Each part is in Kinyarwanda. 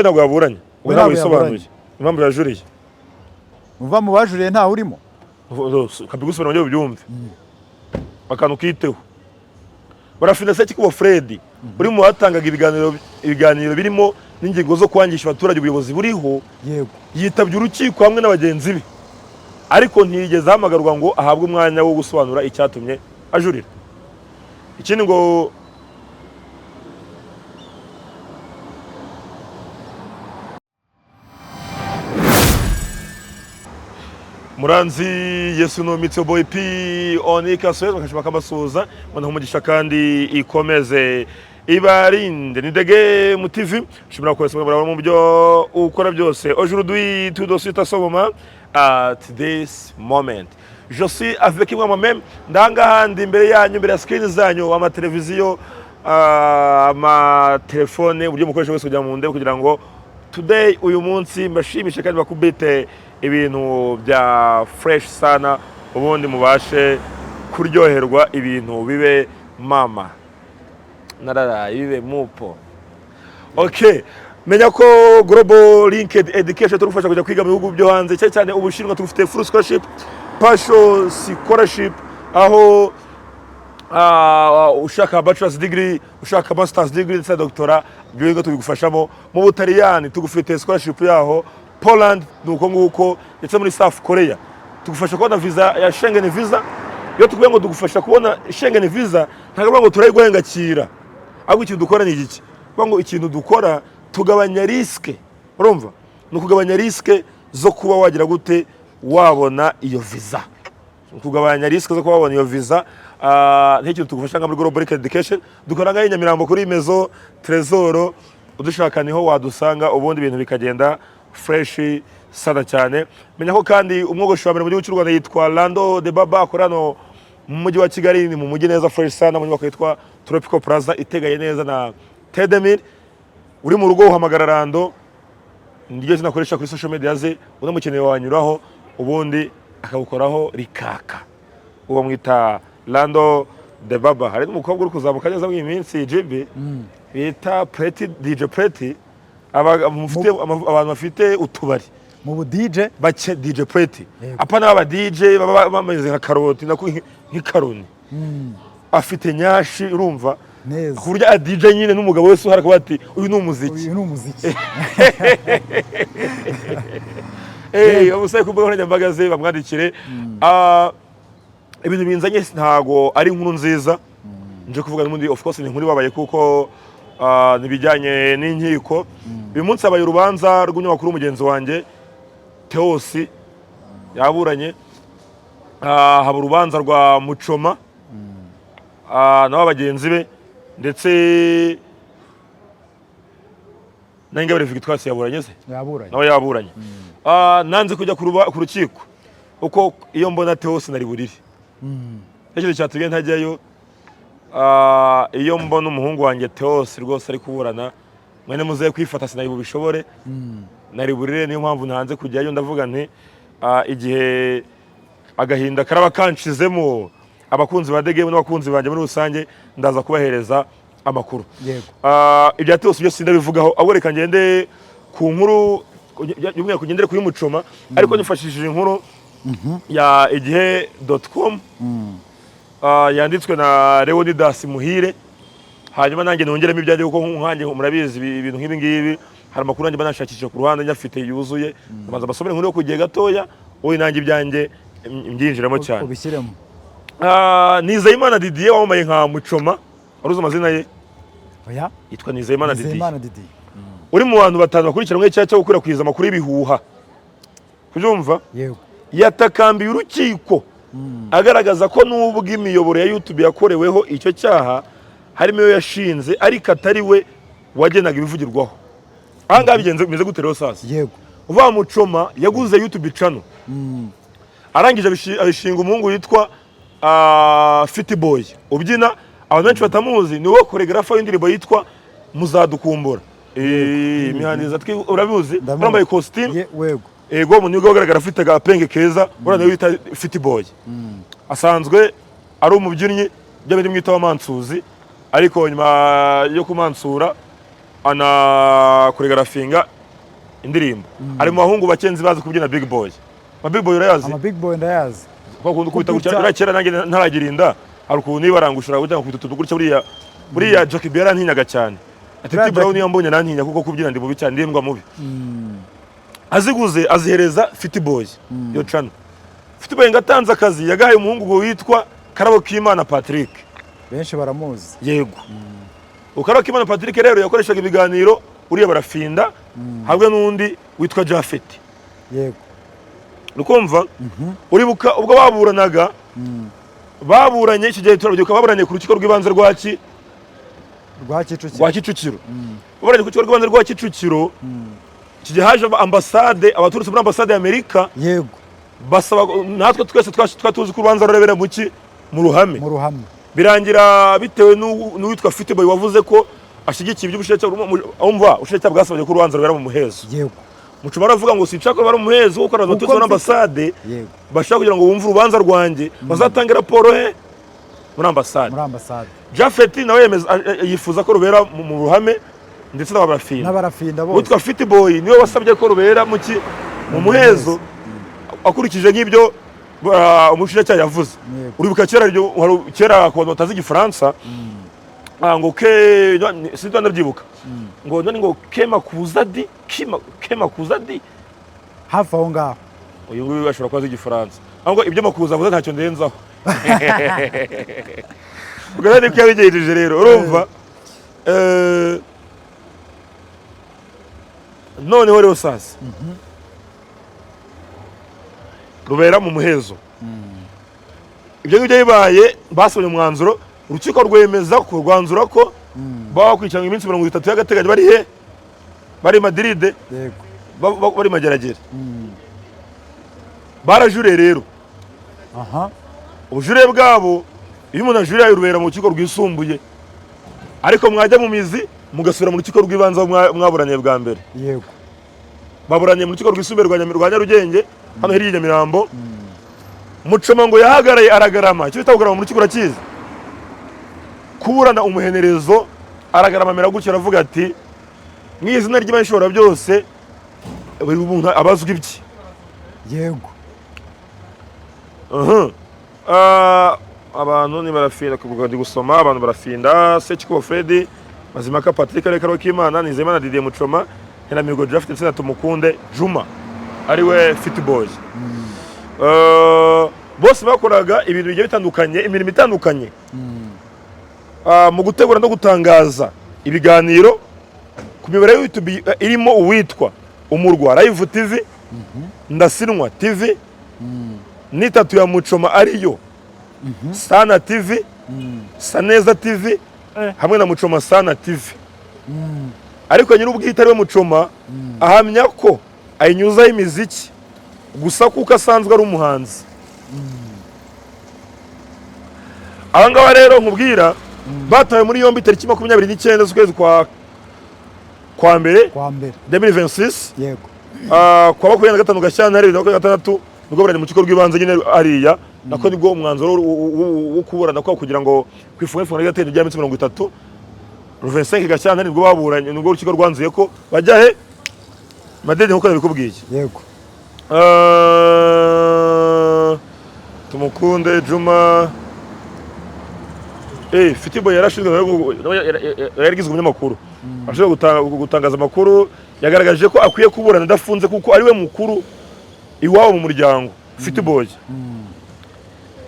ntabwo yaburanye we ntabwo yisobanuye impamvu yajuriye uva mu bajuriye nta urimo kabigusubira mu byumve akantu kiteho barafina se kikubo Fred uri mu batangaga ibiganiro birimo n'ingingo zo kwangisha abaturage ubuyobozi buriho yego yitabye urukiko hamwe n'abagenzi be ariko ntiyigeze ahamagarwa ngo ahabwe umwanya wo gusobanura icyatumye ajurira ikindi ngo Muranzi Yesu no Mitso Boy P onika sweza bakashima kamasuza mwana humugisha kandi ikomeze ibarinde nidege mu TV shimira ko yeswe mu byo ukora byose aujourd'hui tout de suite à ce moment at this moment je suis avec moi-même ndanga handi imbere yanyu imbere ya screen zanyu ama televiziyo ama telefone buryo mukoresha wese kujya mu ndebe kugira ngo today uyu munsi mbashimishe kandi bakubite ibintu bya fresh sana ubundi mubashe kuryoherwa ibintu bibe mama narara bibe mupo. Okay, menya ko Global Linked Education turufasha kujya kwiga mu bihugu byo hanze cyane Ubushinwa tufite full scholarship, partial scholarship aho ushaka bachelor's degree, ushaka master's degree ndetse doctora byo tubigufashamo mu Butaliyani tugufite scholarship yaho Poland nuko nguko ndetse muri South Korea tugufasha kubona visa ya Schengen visa yo tukubye ngo tugufasha kubona Schengen visa ntabwo ngo turayiguhengakira ahubwo ikintu dukora ni iki ngo ikintu dukora tugabanya risk urumva no kugabanya risk zo kuba wagira gute wabona iyo visa kugabanya risk zo kuba wabona iyo visa n'ikintu tugufasha muri Global Education dukora ngaho Nyamirambo kuri Mezo Trésor udushaka niho wadusanga ubundi ibintu bikagenda fresh sana cyane menya ko kandi umwogosho wa mbere mu gihugu cy'u Rwanda yitwa Lando de Baba akorano mu mujyi wa Kigali ni mu mujyi neza fresh sana mu nyubako yitwa Tropical Plaza itegaye neza na Tedemir uri mu rugo uhamagara Lando ndigeze nakoresha kuri social media ze unamukeneye wanyuraho ubundi akagukoraho rikaka uwo mwita Lando de Baba hari n'umukobwa uri kuzamuka neza mu minsi JB bita Pretty DJ Pretty abantu bafite utubari mu bu DJ bace DJ Pretty apana aba DJ baba bameze nka karoti nako nk'ikaroni afite nyashi urumva neza kurya a DJ nyine n'umugabo wese uhara kubati uyu ni umuziki ubusaye kubwo nk'anyambaga ze bamwandikire ibintu binzanye ntago ari inkuru nziza nje kuvuga n'undi of course ni inkuru babaye kuko nibijyanye n'inkiko uyu munsi abaye urubanza rw'umunyamakuru mugenzi wanjye Theos yaburanye haba urubanza rwa Muchoma n'abagenzi be ndetse n'Ingabire Victoire yaburanye se nawe yaburanye nanze kujya ku rukiko uko iyo mbona Theos nari buriri icyo cyatubwiye ntajyayo iyo mbona umuhungu wanjye Theos rwose ari kuburana mwene muze kwifata sinayi bubishobore nari burire niyo mpamvu ntanze kujyayo ndavuga nti igihe agahinda karaba kanshizemo abakunzi ba Degeme n'abakunzi banje muri rusange ndaza kubahereza amakuru ibya Theos byo sindabivugaho aboreka ngende ku nkuru y'umwe kugendere kuri Muchoma ariko nifashishije inkuru ya igihe.com yanditswe na Leonidas Muhire hanyuma nanjye nongeramo ibyanjye kuko nkanjye murabizi ibintu nk'ibi ngibi hari amakuru nanjye banashakishije ku ruhande nyafite yuzuye amaze basomere inkuru yo kugiye gatoya wowe nanjye ibyanjye mbyinjiramo cyane ubishyiremo Nizeyimana Didier wamaye nka Muchoma uruzi amazina ye oya yitwa Nizeyimana Didier uri mu bantu batanu bakurikiranwe cyaha cyo gukwirakwiza amakuru y'ibihuha kubyumva yego yatakambiye urukiko agaragaza ko nubwo imiyoboro ya YouTube yakoreweho icyo cyaha harimo yo yashinze ariko atari we wagenaga ibivugirwaho ahangaha bigenze bimeze gute rero sasa yego uva Muchoma yaguze YouTube channel arangije abishinga umuhungu yitwa Fitty Boy ubyina abantu benshi batamuzi ni wo choreographer y'indirimbo yitwa Muzadukumbura imihaniza urabizi bambaye costume ego mu nyugo ugaragara afite agapenge keza urana yita Fitty Boy asanzwe ari umubyinnyi by'abiri mwita wa Mansuzi ariko nyuma yo kumansura anakoreografinga indirimbo ari mu bahungu bakenzi bazi kubyina Big Boy. Big Boy urayazi? Big Boy ndayazi. Kwa kuntu kubita gutya kera nanjye ntaragirinda ari ukuntu nibarangushura gutya kubita tutu gutya buriya Jackie Biera ntinyaga cyane. Ati Brown yambonye nantinya kuko kubyina ndi mubi cyane ndindwa mubi. Aziguze azihereza Fiti Boy yo channel. Fiti Boy ngatanze akazi yagahaye umuhungu ngo witwa Karabo Kimana Patrick. Benshi baramuzi. Yego. Karabo Kimana Patrick rero yakoreshaga ibiganiro uriya barafinda hamwe n'undi witwa Jafet. Yego. Nukumva uribuka ubwo baburanaga baburanye iki gihe turabyuka baburanye ku rukiko rw'ibanze rwa Kicukiro. Baburanye ku rukiko rw'ibanze rwa Kicukiro. Iki gihe haje ambasade abaturutse muri ambasade ya Amerika. Yego. Basaba natwe twese twatuzi ku rubanza rurabera mu ruhame. Mu ruhame. Birangira bitewe n'uwitwa Fiti Boy wavuze ko ashigikiye iby'ubushinjacyaha umva ubushinjacyaha bwasabye ko urubanza rubera mu muhezo. Yego. Mucuma aravuga ngo sinshaka bari mu muhezo kuko abantu batuze muri ambasade bashaka kugira ngo bumve urubanza rwanjye bazatange raporo muri ambasade. Jafet nawe yifuza ko rubera mu ruhame ndetse n'abarafinda bose. Witwa Fiti Boy niwe wasabye ko rubera mu muhezo akurikije nk'ibyo umushinjacyaha yavuze. Uribuka kera ku bantu batazi igifaransa ngo sinzi ndabyibuka ngo none ngo kema kuzadi hafi aho ngaho uyu nguyu ashobora kuba azi igifaransa ahubwo ibyo makuza avuze ntacyo ndenzaho ubwo ni ko yabigejeje rero urumva noneho rero sasa rubera mu muhezo ibyo ngibyo bibaye basabye umwanzuro urukiko rwemeza ko rwanzura ko bakwicanga iminsi 30 y'agateganyo bari bari Madrid bari mageragere barajure rero ubujure bwabo iyo umuntu ajuriye rubera mu rukiko rwisumbuye ariko mwajya mu mizi mugasubira mu rukiko rw'ibanze mwaburanye bwa mbere. Yego. Baburanye mu rukiko rwisumbuye rwa Nyarugenge hano hirya Nyamirambo. Mucoma ngo yahagaraye aragarama icyo bitagarama mu rukiko rakiza kuburana umuhenerezo aragarama mera gutyo aravuga ati mwizina ry'imashobora byose buri umuntu abazwe ibye. Yego. Abantu ni barafinda kuvuga ndi gusoma abantu barafinda Sekikubo Fred Mazimaka Patrick Karabo Kimana Nizeyimana Didier Muchoma Nyiramiro Jafet ndetse na Tumukunde Juma ariwe Fiti Boy. Bose bakoraga ibintu bigiye bitandukanye imirimo itandukanye mu gutegura no gutangaza ibiganiro ku mibare ya YouTube irimo uwitwa Umurwa Live TV Ndasinwa TV n'itatu ya Muchoma ariyo Sana TV Saneza TV hamwe na Muchoma Sana TV. Ariko nyiri ubwite ari we Muchoma ahamya ko ayinyuzaho imiziki gusa kuko asanzwe ari umuhanzi. Abangaba rero nkubwira batawe muri yombi tariki 29 z'ukwezi kwa mbere 2026. Yego. Kwa 25 Gashyantare 2026 nibwo baranye mu kigo rw'ibanze nyine ariya nako nibwo umwanzuro wo kuburana kwa kugira ngo kwifunga ry'agatendo rya 30 25 Gashyantare nibwo baburanye nibwo urukiko rwanzuye ko bajya he Madrid nkuko nabikubwiye. Yego. Tumukunde Juma Fiti Boy yarashizwe yarigizwe umunyamakuru ashobora gutangaza amakuru yagaragaje ko akwiye kuburana adafunze kuko ari we mukuru iwabo mu muryango. Fiti Boy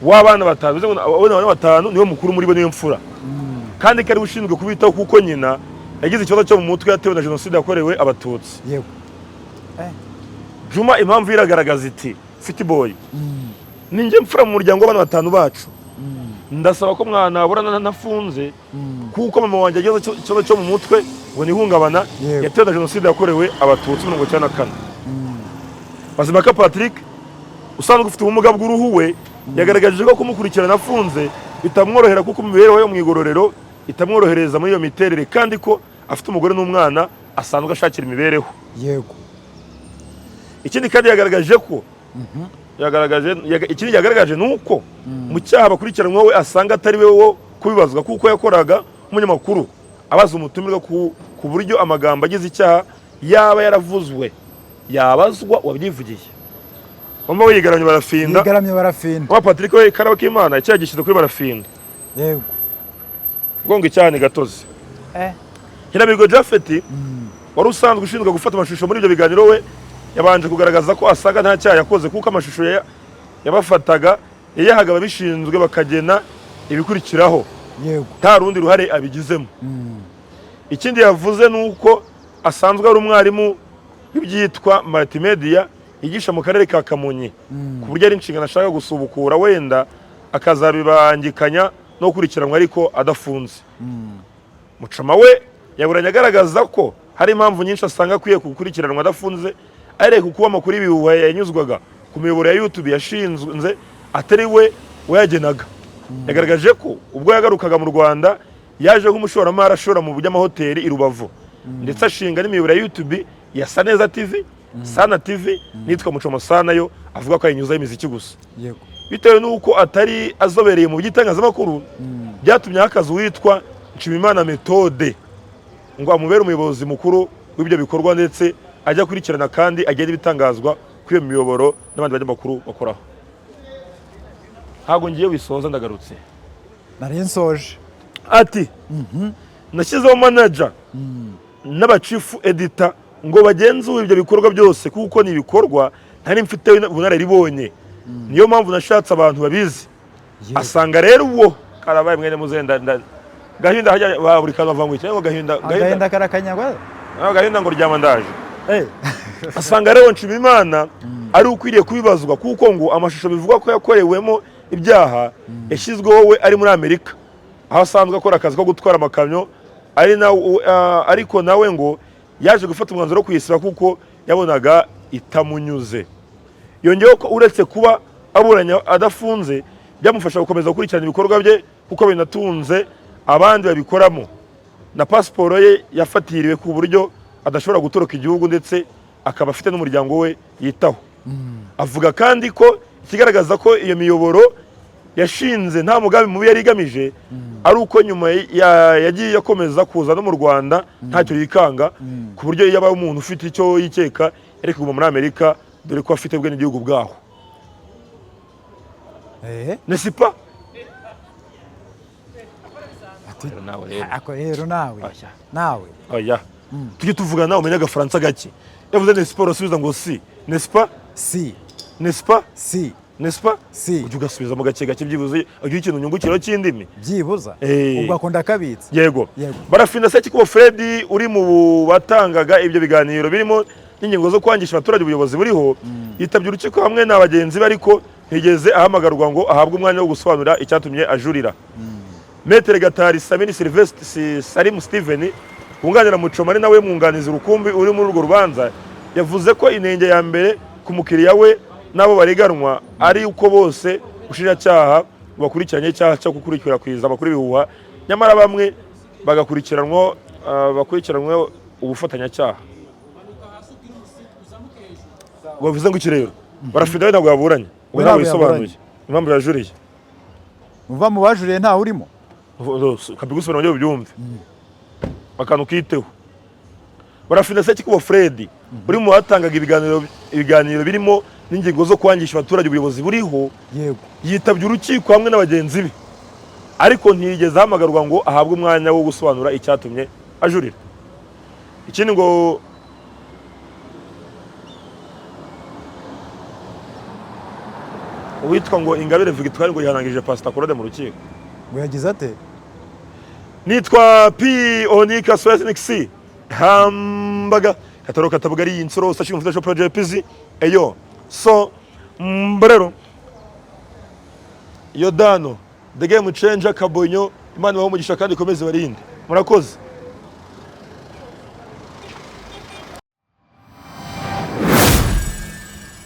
w'abana batanu bize ngo abana batanu niwe mukuru muri bo niyo mfura kandi kari ushinzwe kubitaho kuko nyina yagize ikibazo cyo mu mutwe yatewe na jenoside yakorewe abatutsi. Yego. Juma impamvu iragaragaza iti Fiti Boy ninjye mfura mu muryango w'abana batanu bacu ndasaba ko mwana aburana nafunze kuko mama wanjye yagize ikibazo cyo mu mutwe ngo nihungabana yatewe na jenoside yakorewe abatutsi 1994. Mazimaka Patrick usanzwe ufite ubumuga bw'uruhu we yagaragaje ko kumukurikirana afunze bitamworohera kuko imibereho yo mu igororero itamworohereza muri iyo miterere kandi ko afite umugore n'umwana asanzwe ashakira imibereho. Yego. Ikindi kandi yagaragaje ko ikindi yagaragaje nuko mu cyaha bakurikiranwa we asanga atari we wo kubibazwa kuko yakoraga umunyamakuru abaza umutumirwa ku buryo amagambo agize icyaha yaba yaravuzwe yabazwa wabyivugiye. Wumva wigaramye barafinda. Yigaramye barafinda. Wa Patrick we karaba k'Imana icyaha gishyize kuri barafinda. Yego. Gonga icyane gatozi. Nyirabirgo Japhet wari usanzwe ushinzwe gufata amashusho muri ibyo biganiro we yabanje kugaragaza ko asaga nta cyaha yakoze kuko amashusho yabafataga yayahaga ababishinzwe bakagena ibikurikiraho. Yego. Nta rundi ruhare abigizemo. Ikindi yavuze nuko asanzwe ari umwarimu w'ibyitwa multimedia yigisha mu karere ka Kamonyi ku buryo ari inshingano ashaka gusubukura wenda akazabibangikanya no gukurikiranwa ariko adafunze. Muchoma we yaburanye agaragaza ko hari impamvu nyinshi asanga akwiye gukurikiranwa adafunze ariko kuko amakuru ibihuha yanyuzwaga ku miyoboro ya YouTube yashinzwe atari we wayagenaga. Yagaragaje ko ubwo yagarukaga mu Rwanda yaje nk'umushoramari ashora mu by'amahoteli i Rubavu ndetse ashinga n'imiyoboro ya YouTube ya Saneza TV, Sana TV nitwa Muchoma Sana yo avuga ko ayinyuzaho imiziki gusa. Yego. Bitewe nuko atari azobereye mu by'itangazamakuru byatumye hakaza witwa Nshimimana Methode ngo amubere umuyobozi mukuru w'ibyo bikorwa ndetse ajya kurikirana kandi agenda ibitangazwa kuri iyo miyoboro n'abandi banyamakuru bakoraho. Hago ngiye wisoza ndagarutse. Nari nsoje. Ati nashyizeho manager n'aba chief editor ngo bagenzure ibyo bikorwa byose kuko ni ibikorwa ntari mfite ubunararibonye. Niyo mpamvu nashatse abantu babizi. Asanga rero uwo karabaye mwene muzenda gahinda hajya buri kantu bavangwa cyangwa gahinda karakanyagwa. Gahinda ngo ryama ndaje. Asanga rero Nshimimana ari ukwiriye kubibazwa kuko ngo amashusho bivuga ko yakorewemo ibyaha yashyizweho we ari muri Amerika aho asanzwe akora akazi ko gutwara amakamyo ariko nawe ngo yaje gufata umwanzuro wo kuyisiba kuko yabonaga itamunyuze. Yongeyeho ko uretse kuba aburanya adafunze byamufasha gukomeza gukurikirana ibikorwa bye kuko binatunze abandi babikoramo na pasiporo ye yafatiriwe ku buryo adashobora gutoroka igihugu ndetse akaba afite n'umuryango we yitaho. Avuga kandi ko ikigaragaza ko iyo miyoboro yashinze nta mugambi mubi yari igamije ari uko nyuma yagiye yakomeza kuza no mu Rwanda ntacyo yikanga ku buryo yaba umuntu ufite icyo yikeka yari kuguma muri Amerika dore ko afite bwe n'igihugu bwaho. Nesipa ako rero nawe oya tujye tuvugana nawe umenya agafaransa gake. Yavuze Nesipa urasubiza ngo si Nesipa si Nesipa si Nesipa si ujye ugasubiza mu gake gake byibuze ugira ikintu nyungukiro cy'indimi byibuza ubwo akunda kabitse. Yego. Barafinda Sekikubo Fred uri mu batangaga ibyo biganiro birimo n'ingingo zo kwangisha abaturage ubuyobozi buriho yitabye urukiko hamwe n'abagenzi be ariko ntigeze ahamagarwa ngo ahabwe umwanya wo gusobanura icyatumye ajurira. Metere Gatari Samini Sylvestre Salim Steven wunganira Muchoma ari nawe mwunganizi rukumbi uri muri urwo rubanza yavuze ko inenge ya mbere ku mukiriya we nabo bariganwa ari uko bose ushinjacyaha bakurikiranye icyaha cyo gukwirakwiza amakuru ibihuha nyamara bamwe bakurikiranwe ubufatanyacyaha. Bavuze ngo iki rero Barafinda ntabwo yaburanye we ntabwo yisobanuye impamvu yajuriye. Muva mu bajuriye ntawe urimo kabigusubira mu byumve akantu kiteho. Barafinda Sekikubo Fred uri mu batangaga ibiganiro birimo n'ingingo zo kwangisha abaturage ubuyobozi buriho yitabye urukiko hamwe n'abagenzi be ariko ntiyigeze ahamagarwa ngo ahabwe umwanya wo gusobanura icyatumye ajurira. Ikindi ngo uwitwa ngo Ingabire Victoire ngo yihanangirije Pastor Claude mu rukiko ngo yagize ate nitwa P Onika Swesnix hambaga kataro katabugari insoro sashi mufasha project PZ eyo so mbrero Yodano the game changer Kabonyo Imana baho mugisha kandi komeze barinde murakoze.